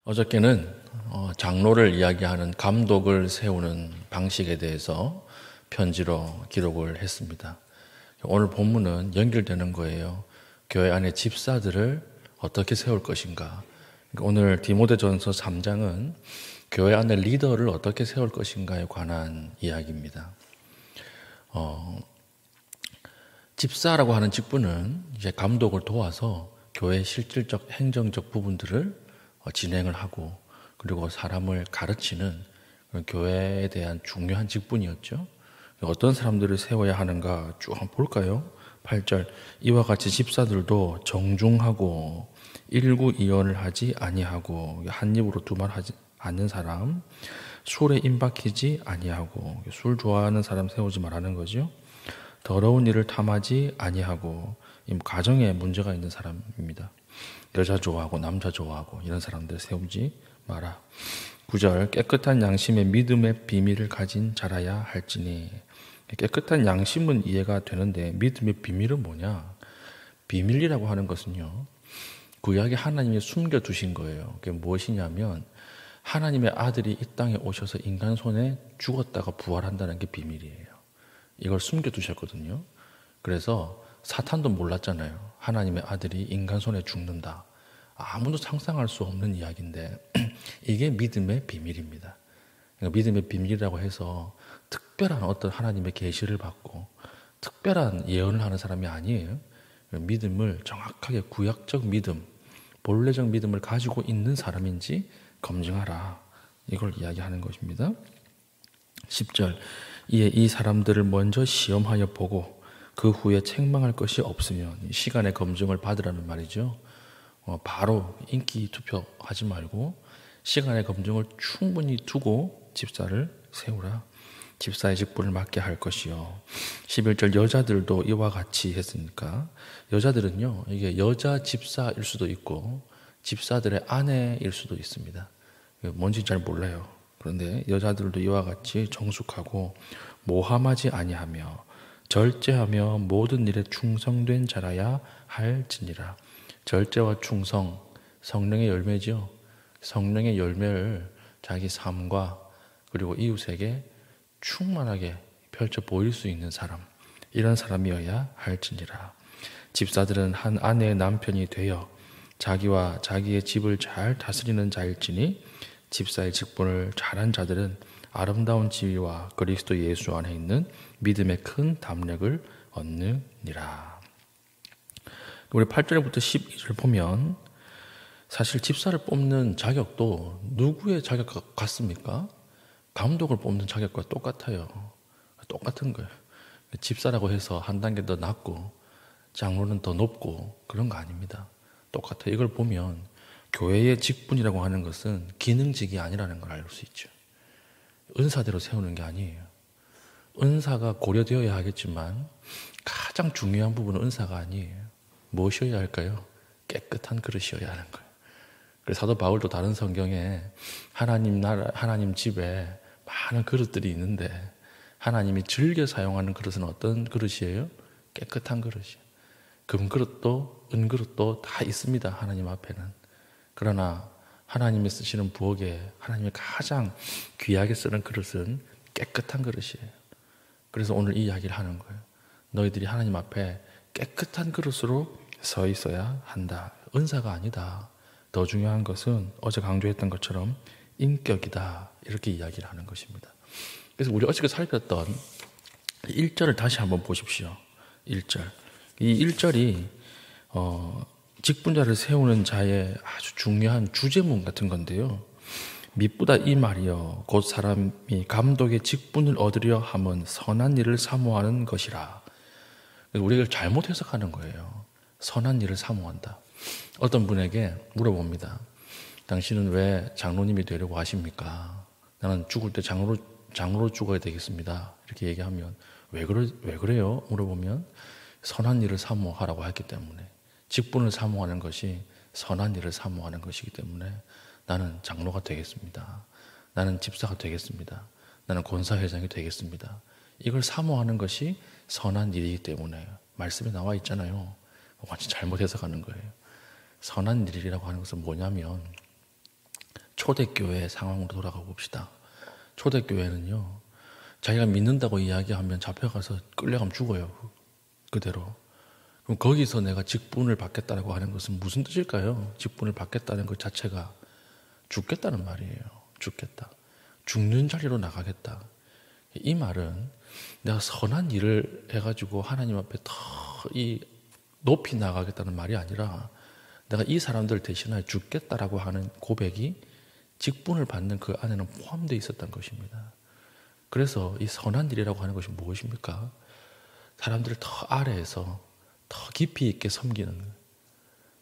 어저께는 장로를 이야기하는 감독을 세우는 방식에 대해서 편지로 기록을 했습니다. 오늘 본문은 연결되는 거예요. 교회 안에 집사들을 어떻게 세울 것인가. 오늘 디모데전서 3장은 교회 안에 리더를 어떻게 세울 것인가에 관한 이야기입니다. 집사라고 하는 직분은 이제 감독을 도와서 교회의 실질적 행정적 부분들을 진행을 하고 그리고 사람을 가르치는 그런 교회에 대한 중요한 직분이었죠. 어떤 사람들을 세워야 하는가 쭉 한번 볼까요? 8절 이와 같이 집사들도 정중하고 일구이연을 하지 아니하고 한 입으로 두 말 하지 않는 사람, 술에 임박히지 아니하고 술 좋아하는 사람 세우지 말라는 거죠. 더러운 일을 탐하지 아니하고 가정에 문제가 있는 사람입니다. 여자 좋아하고 남자 좋아하고 이런 사람들 세우지 마라. 9절 깨끗한 양심의 믿음의 비밀을 가진 자라야 할지니. 깨끗한 양심은 이해가 되는데 믿음의 비밀은 뭐냐? 비밀이라고 하는 것은요, 구약에 하나님이 숨겨두신 거예요. 그게 무엇이냐면 하나님의 아들이 이 땅에 오셔서 인간 손에 죽었다가 부활한다는 게 비밀이에요. 이걸 숨겨두셨거든요. 그래서 사탄도 몰랐잖아요. 하나님의 아들이 인간 손에 죽는다. 아무도 상상할 수 없는 이야기인데 이게 믿음의 비밀입니다. 그러니까 믿음의 비밀이라고 해서 특별한 어떤 하나님의 계시를 받고 특별한 예언을 하는 사람이 아니에요. 믿음을 정확하게 구약적 믿음, 본래적 믿음을 가지고 있는 사람인지 검증하라. 이걸 이야기하는 것입니다. 10절 이에 이 사람들을 먼저 시험하여 보고 그 후에 책망할 것이 없으면 시간의 검증을 받으라는 말이죠. 바로 인기 투표하지 말고 시간의 검증을 충분히 두고 집사를 세우라. 집사의 직분을 맡게 할 것이요. 11절 여자들도 이와 같이 했으니까 여자들은요, 이게 여자 집사일 수도 있고 집사들의 아내일 수도 있습니다. 뭔지 잘 몰라요. 그런데 여자들도 이와 같이 정숙하고 모함하지 아니하며 절제하며 모든 일에 충성된 자라야 할지니라. 절제와 충성, 성령의 열매죠. 성령의 열매를 자기 삶과 그리고 이웃에게 충만하게 펼쳐 보일 수 있는 사람, 이런 사람이어야 할지니라. 집사들은 한 아내의 남편이 되어 자기와 자기의 집을 잘 다스리는 자일지니 집사의 직분을 잘한 자들은 아름다운 지위와 그리스도 예수 안에 있는 믿음의 큰 담력을 얻느니라. 우리 8절부터 12절 보면 사실 집사를 뽑는 자격도 누구의 자격과 같습니까? 감독을 뽑는 자격과 똑같아요. 똑같은 거예요. 집사라고 해서 한 단계 더 낮고 장로는 더 높고 그런 거 아닙니다. 똑같아요. 이걸 보면 교회의 직분이라고 하는 것은 기능직이 아니라는 걸 알 수 있죠. 은사대로 세우는 게 아니에요. 은사가 고려되어야 하겠지만 가장 중요한 부분은 은사가 아니에요. 무엇이어야 할까요? 깨끗한 그릇이어야 하는 거예요. 그래서 사도 바울도 다른 성경에 하나님 나라, 하나님 집에 많은 그릇들이 있는데 하나님이 즐겨 사용하는 그릇은 어떤 그릇이에요? 깨끗한 그릇이에요. 금그릇도 은그릇도 다 있습니다. 하나님 앞에는. 그러나 하나님이 쓰시는 부엌에 하나님이 가장 귀하게 쓰는 그릇은 깨끗한 그릇이에요. 그래서 오늘 이 이야기를 하는 거예요. 너희들이 하나님 앞에 깨끗한 그릇으로 서 있어야 한다. 은사가 아니다. 더 중요한 것은 어제 강조했던 것처럼 인격이다. 이렇게 이야기를 하는 것입니다. 그래서 우리 어저께 살폈던 1절을 다시 한번 보십시오. 1절. 이 1절이 직분자를 세우는 자의 아주 중요한 주제문 같은 건데요. 미쁘다 이 말이여 곧 사람이 감독의 직분을 얻으려 함은 선한 일을 사모하는 것이라. 우리가 잘못 해석하는 거예요. 선한 일을 사모한다. 어떤 분에게 물어봅니다. 당신은 왜 장로님이 되려고 하십니까? 나는 죽을 때 장로로 죽어야 되겠습니다. 이렇게 얘기하면 왜 그래요? 물어보면 선한 일을 사모하라고 했기 때문에, 직분을 사모하는 것이 선한 일을 사모하는 것이기 때문에 나는 장로가 되겠습니다. 나는 집사가 되겠습니다. 나는 권사회장이 되겠습니다. 이걸 사모하는 것이 선한 일이기 때문에 말씀에 나와 있잖아요. 완전 잘못 해석하는 거예요. 선한 일이라고 하는 것은 뭐냐면 초대교회 상황으로 돌아가 봅시다. 초대교회는요, 자기가 믿는다고 이야기하면 잡혀가서 끌려가면 죽어요. 그대로. 그럼 거기서 내가 직분을 받겠다라고 하는 것은 무슨 뜻일까요? 직분을 받겠다는 것 자체가 죽겠다는 말이에요. 죽겠다. 죽는 자리로 나가겠다. 이 말은 내가 선한 일을 해가지고 하나님 앞에 더 높이 나가겠다는 말이 아니라 내가 이 사람들 대신하여 죽겠다라고 하는 고백이 직분을 받는 그 안에는 포함되어 있었던 것입니다. 그래서 이 선한 일이라고 하는 것이 무엇입니까? 사람들을 더 아래에서 더 깊이 있게 섬기는 거예요.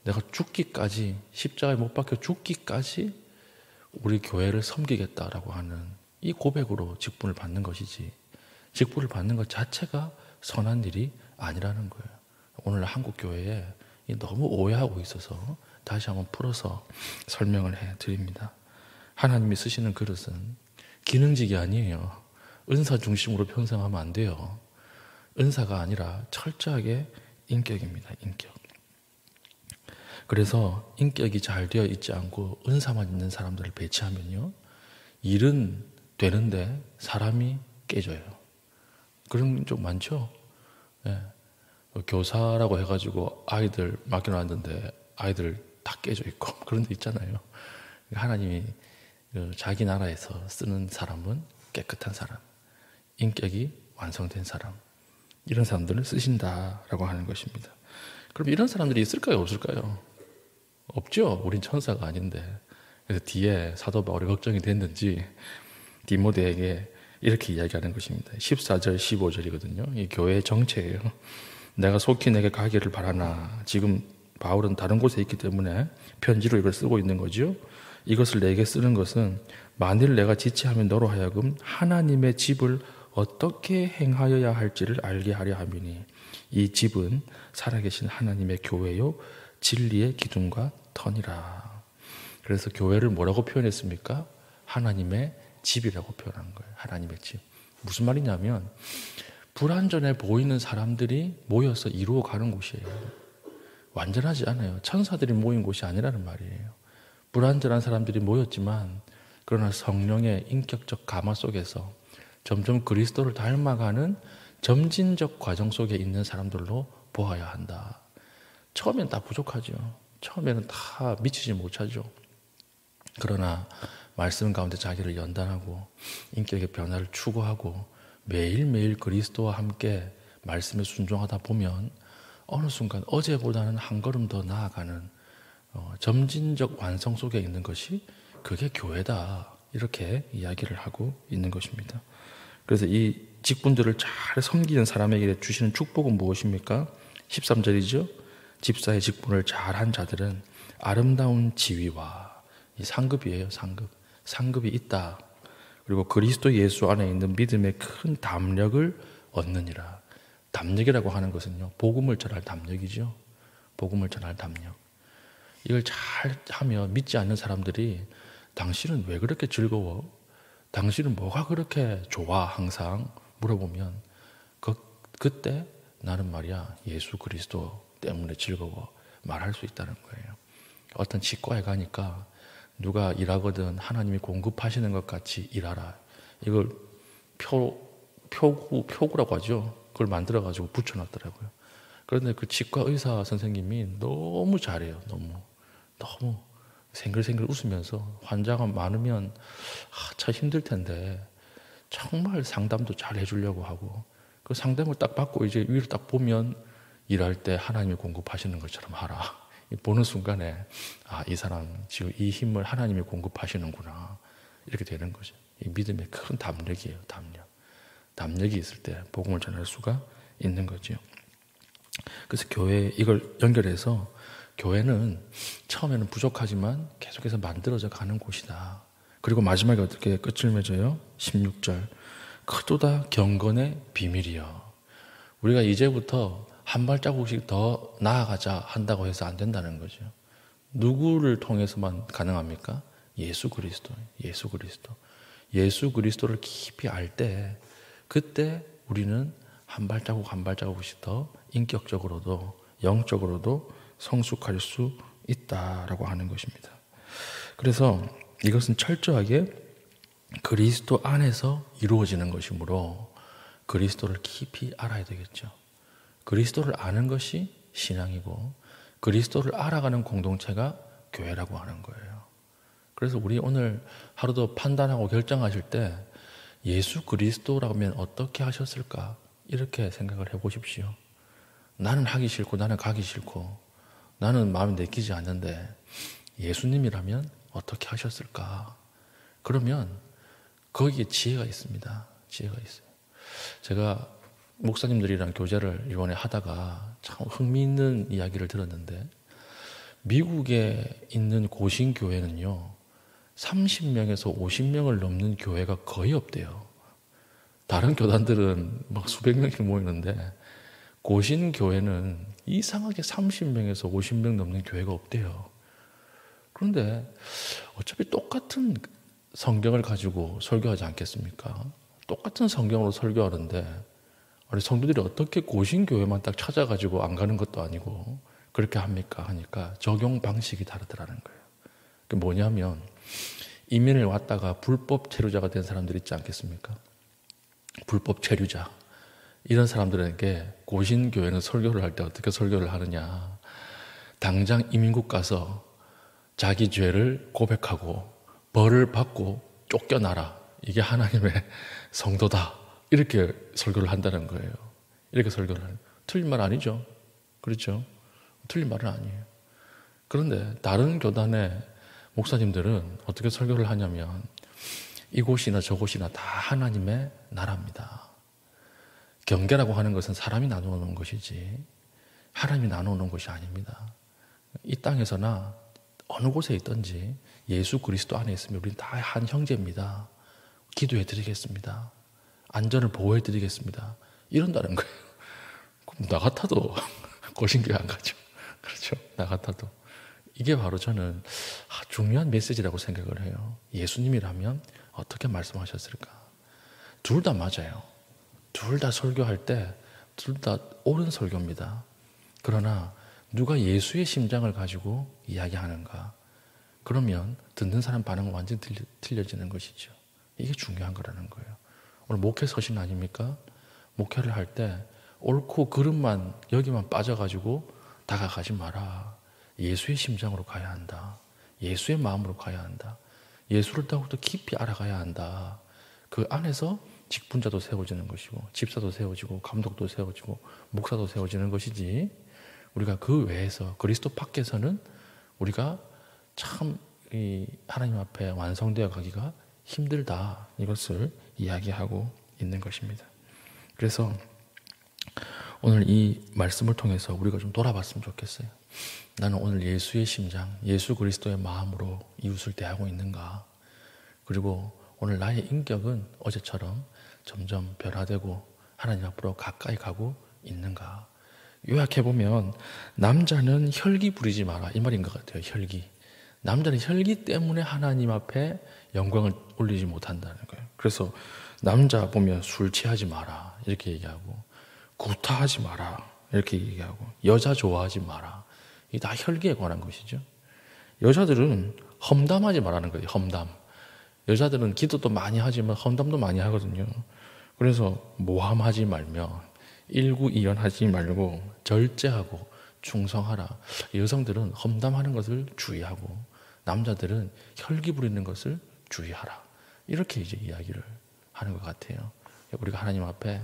내가 죽기까지, 십자가에 못 박혀 죽기까지 우리 교회를 섬기겠다라고 하는 이 고백으로 직분을 받는 것이지, 직분을 받는 것 자체가 선한 일이 아니라는 거예요. 오늘 한국 교회에 너무 오해하고 있어서 다시 한번 풀어서 설명을 해드립니다. 하나님이 쓰시는 그릇은 기능직이 아니에요. 은사 중심으로 편성하면 안 돼요. 은사가 아니라 철저하게 인격입니다. 인격. 그래서 인격이 잘 되어 있지 않고 은사만 있는 사람들을 배치하면요, 일은 되는데 사람이 깨져요. 그런 적 많죠? 네. 교사라고 해가지고 아이들 맡겨놨는데 아이들 다 깨져 있고 그런 데 있잖아요. 하나님이 자기 나라에서 쓰는 사람은 깨끗한 사람, 인격이 완성된 사람, 이런 사람들을 쓰신다라고 하는 것입니다. 그럼 이런 사람들이 있을까요? 없을까요? 없죠. 우린 천사가 아닌데. 그래서 뒤에 사도 바울이 걱정이 됐는지 디모데에게 이렇게 이야기하는 것입니다. 14절 15절이거든요. 이 교회의 정체예요. 내가 속히 내게 가기를 바라나. 지금 바울은 다른 곳에 있기 때문에 편지로 이걸 쓰고 있는 거죠. 이것을 내게 쓰는 것은 만일 내가 지체하면 너로 하여금 하나님의 집을 어떻게 행하여야 할지를 알게 하려 함이니 이 집은 살아계신 하나님의 교회요 진리의 기둥과 터니라. 그래서 교회를 뭐라고 표현했습니까? 하나님의 집이라고 표현한 거예요. 하나님의 집. 무슨 말이냐면 불완전해 보이는 사람들이 모여서 이루어가는 곳이에요. 완전하지 않아요. 천사들이 모인 곳이 아니라는 말이에요. 불완전한 사람들이 모였지만 그러나 성령의 인격적 감화 속에서 점점 그리스도를 닮아가는 점진적 과정 속에 있는 사람들로 보아야 한다. 처음엔 다 부족하죠. 처음에는 다 미치지 못하죠. 그러나 말씀 가운데 자기를 연단하고 인격의 변화를 추구하고 매일매일 그리스도와 함께 말씀에 순종하다 보면 어느 순간 어제보다는 한 걸음 더 나아가는 점진적 완성 속에 있는 것이 그게 교회다. 이렇게 이야기를 하고 있는 것입니다. 그래서 이 직분들을 잘 섬기는 사람에게 주시는 축복은 무엇입니까? 13절이죠. 집사의 직분을 잘한 자들은 아름다운 지위와, 이 상급이에요. 상급이 있다. 그리고 그리스도 예수 안에 있는 믿음의 큰 담력을 얻느니라. 담력이라고 하는 것은요, 복음을 전할 담력이죠. 복음을 전할 담력. 이걸 잘 하면 믿지 않는 사람들이 당신은 왜 그렇게 즐거워? 당신은 뭐가 그렇게 좋아? 항상 물어보면 그때 나는 말이야 예수 그리스도 때문에 즐거워 말할 수 있다는 거예요. 어떤 치과에 가니까 누가 일하거든 하나님이 공급하시는 것 같이 일하라. 이걸 표구라고 하죠. 그걸 만들어가지고 붙여놨더라고요. 그런데 그 치과 의사 선생님이 너무 잘해요. 너무 생글생글 웃으면서 환자가 많으면 참 힘들 텐데 정말 상담도 잘 해주려고 하고 그 상담을 딱 받고 이제 위를 딱 보면 일할 때 하나님이 공급하시는 것처럼 하라. 보는 순간에 이 사람 지금 이 힘을 하나님이 공급하시는구나. 이렇게 되는 거죠. 이 믿음의 큰 담력이에요. 담력이 있을 때 복음을 전할 수가 있는 거죠. 그래서 교회 이걸 연결해서 교회는 처음에는 부족하지만 계속해서 만들어져 가는 곳이다. 그리고 마지막에 어떻게 끝을 맺어요? 16절. 크도다 경건의 비밀이여. 우리가 이제부터 한 발자국씩 더 나아가자 한다고 해서 안 된다는 거죠. 누구를 통해서만 가능합니까? 예수 그리스도. 예수 그리스도를 깊이 알 때 그때 우리는 한 발자국씩 더 인격적으로도 영적으로도 성숙할 수 있다라고 하는 것입니다. 그래서 이것은 철저하게 그리스도 안에서 이루어지는 것이므로 그리스도를 깊이 알아야 되겠죠. 그리스도를 아는 것이 신앙이고 그리스도를 알아가는 공동체가 교회라고 하는 거예요. 그래서 우리 오늘 하루도 판단하고 결정하실 때 예수 그리스도라면 어떻게 하셨을까? 이렇게 생각을 해보십시오. 나는 하기 싫고 나는 가기 싫고 나는 마음에 내키지 않는데 예수님이라면 어떻게 하셨을까? 그러면 거기에 지혜가 있습니다. 지혜가 있어요. 제가 목사님들이랑 교제를 이번에 하다가 참 흥미있는 이야기를 들었는데 미국에 있는 고신교회는요 30명에서 50명을 넘는 교회가 거의 없대요. 다른 교단들은 막 수백 명씩 모이는데 고신교회는 이상하게 30명에서 50명 넘는 교회가 없대요. 그런데 어차피 똑같은 성경을 가지고 설교하지 않겠습니까? 똑같은 성경으로 설교하는데 성도들이 어떻게 고신교회만 딱 찾아가지고 안 가는 것도 아니고 그렇게 합니까? 하니까 적용 방식이 다르더라는 거예요. 그게 뭐냐면 이민을 왔다가 불법 체류자가 된 사람들 있지 않겠습니까? 불법 체류자. 이런 사람들에게 고신교회는 설교를 할 때 어떻게 설교를 하느냐. 당장 이민국 가서 자기 죄를 고백하고 벌을 받고 쫓겨나라. 이게 하나님의 성도다. 이렇게 설교를 한다는 거예요. 이렇게 설교를 하는. 틀린 말 아니죠? 그렇죠? 틀린 말은 아니에요. 그런데 다른 교단의 목사님들은 어떻게 설교를 하냐면 이곳이나 저곳이나 다 하나님의 나라입니다. 경계라고 하는 것은 사람이 나누는 것이지 하나님이 나누는 것이 아닙니다. 이 땅에서나 어느 곳에 있든지 예수 그리스도 안에 있으면 우리는 다 한 형제입니다. 기도해 드리겠습니다. 안전을 보호해 드리겠습니다. 이런다는 거예요. 그럼 나 같아도 고신교회 안 가죠. 그렇죠? 나 같아도. 이게 바로 저는 중요한 메시지라고 생각을 해요. 예수님이라면 어떻게 말씀하셨을까? 둘 다 맞아요. 둘 다 설교할 때 둘 다 옳은 설교입니다. 그러나 누가 예수의 심장을 가지고 이야기하는가? 그러면 듣는 사람 반응은 완전히 틀려지는 것이죠. 이게 중요한 거라는 거예요. 오늘 목회 서신 아닙니까? 목회를 할 때 옳고 그름만 여기만 빠져가지고 다가가지 마라. 예수의 심장으로 가야 한다. 예수의 마음으로 가야 한다. 예수를 더욱더 깊이 알아가야 한다. 그 안에서 직분자도 세워지는 것이고 집사도 세워지고 감독도 세워지고 목사도 세워지는 것이지 우리가 그 외에서 그리스도 밖에서는 우리가 참 이 하나님 앞에 완성되어 가기가 힘들다. 이것을 이야기하고 있는 것입니다. 그래서 오늘 이 말씀을 통해서 우리가 좀 돌아봤으면 좋겠어요. 나는 오늘 예수의 심장, 예수 그리스도의 마음으로 이웃을 대하고 있는가? 그리고 오늘 나의 인격은 어제처럼 점점 변화되고 하나님 앞으로 가까이 가고 있는가? 요약해보면 남자는 혈기 부리지 마라 이 말인 것 같아요. 혈기. 남자는 혈기 때문에 하나님 앞에 영광을 올리지 못한다는 거예요. 그래서 남자 보면 술 취하지 마라 이렇게 얘기하고 구타하지 마라 이렇게 얘기하고 여자 좋아하지 마라. 이게 다 혈기에 관한 것이죠. 여자들은 험담하지 말라는 거예요. 험담. 여자들은 기도도 많이 하지만 험담도 많이 하거든요. 그래서 모함하지 말며 일구이연하지 말고 절제하고 충성하라. 여성들은 험담하는 것을 주의하고 남자들은 혈기 부리는 것을 주의하라. 이렇게 이제 이야기를 하는 것 같아요. 우리가 하나님 앞에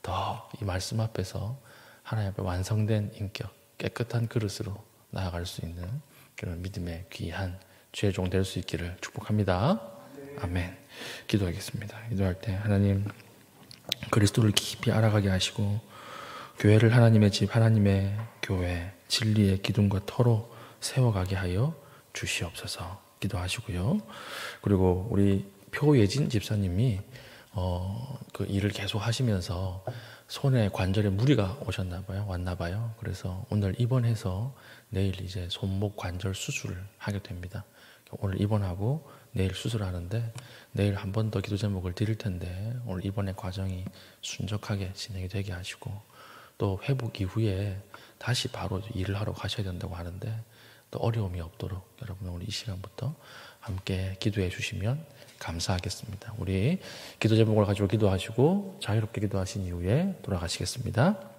더 이 말씀 앞에서 하나님 앞에 완성된 인격, 깨끗한 그릇으로 나아갈 수 있는 그런 믿음의 귀한 죄종 될 수 있기를 축복합니다. 아멘. 기도하겠습니다. 기도할 때 하나님 그리스도를 깊이 알아가게 하시고 교회를 하나님의 집, 하나님의 교회, 진리의 기둥과 터로 세워가게 하여 주시옵소서. 기도하시고요. 그리고 우리 표예진 집사님이 그 일을 계속 하시면서 손에 관절에 무리가 오셨나 봐요. 왔나 봐요. 그래서 오늘 입원해서 내일 이제 손목 관절 수술을 하게 됩니다. 오늘 입원하고 내일 수술하는데 내일 한 번 더 기도 제목을 드릴 텐데 오늘 입원의 과정이 순적하게 진행이 되게 하시고 또 회복 이후에 다시 바로 일을 하러 가셔야 된다고 하는데 또 어려움이 없도록 여러분 오늘 이 시간부터 함께 기도해 주시면 감사하겠습니다. 우리 기도 제목을 가지고 기도하시고 자유롭게 기도하신 이후에 돌아가시겠습니다.